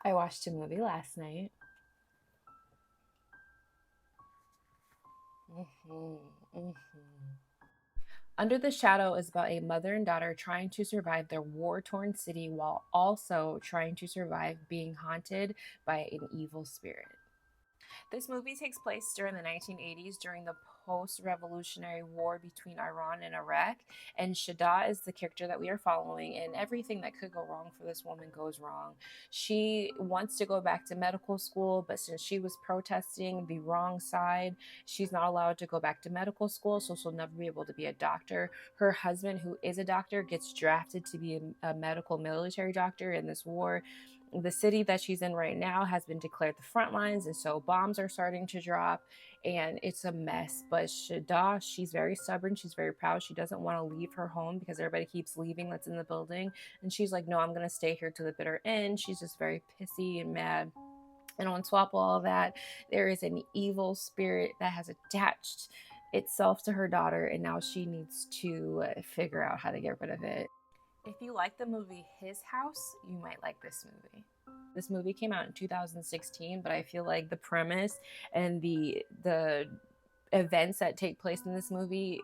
I watched a movie last night. hmm hmm Under the Shadow is about a mother and daughter trying to survive their war torn city while also trying to survive being haunted by an evil spirit. This movie takes place during the 1980s during the post revolutionary war between Iran and Iraq. And Shada is the character that we are following, and everything that could go wrong for this woman goes wrong. She wants to go back to medical school, but since she was protesting the wrong side, she's not allowed to go back to medical school, so she'll never be able to be a doctor. Her husband, who is a doctor, gets drafted to be a medical military doctor in this war. The city that she's in right now has been declared the front lines, and so bombs are starting to drop, and it's a mess. But Shada, she's very stubborn, she's very proud, she doesn't want to leave her home because everybody keeps leaving that's in the building, and she's like, no, I'm gonna stay here to the bitter end. She's just very pissy and mad. And on top of all that, there is an evil spirit that has attached itself to her daughter, and now she needs to figure out how to get rid of it. If you like the movie His House, you might like this movie. This movie came out in 2016, but I feel like the premise and the events that take place in this movie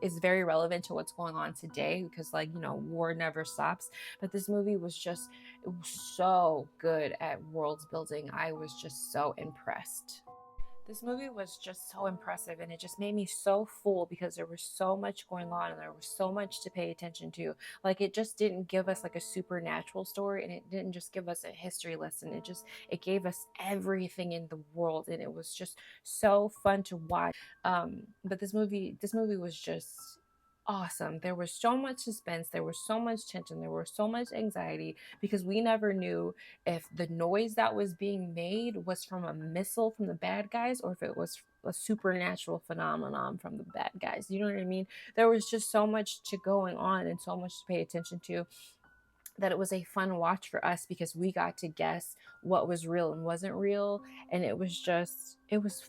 is very relevant to what's going on today, because war never stops. But this movie was just, it was so good at world building. I was just so impressed. This movie was just so impressive, and it just made me so full because there was so much going on and there was so much to pay attention to. Like, it just didn't give us like a supernatural story, and it didn't just give us a history lesson. It gave us everything in the world, and it was just so fun to watch. But this movie was just awesome. There was so much suspense, there was so much tension, there was so much anxiety, because we never knew if the noise that was being made was from a missile from the bad guys or if it was a supernatural phenomenon from the bad guys. You know what I mean? There was just so much to going on and so much to pay attention to, that it was a fun watch for us because we got to guess what was real and wasn't real. And it was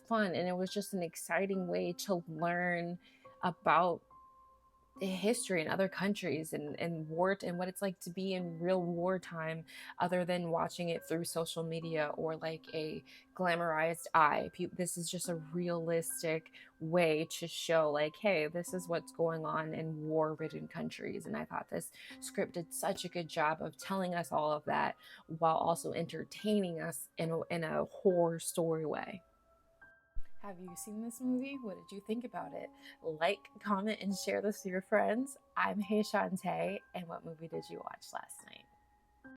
fun, and it was just an exciting way to learn about history in other countries, and war, and what it's like to be in real wartime, other than watching it through social media or like a glamorized eye. This is just a realistic way to show, like, hey, this is what's going on in war-ridden countries. And I thought this script did such a good job of telling us all of that while also entertaining us in a horror story way. Have you seen this movie? What did you think about it? Like, comment, and share this with your friends. I'm Hey Shantae, and what movie did you watch last night?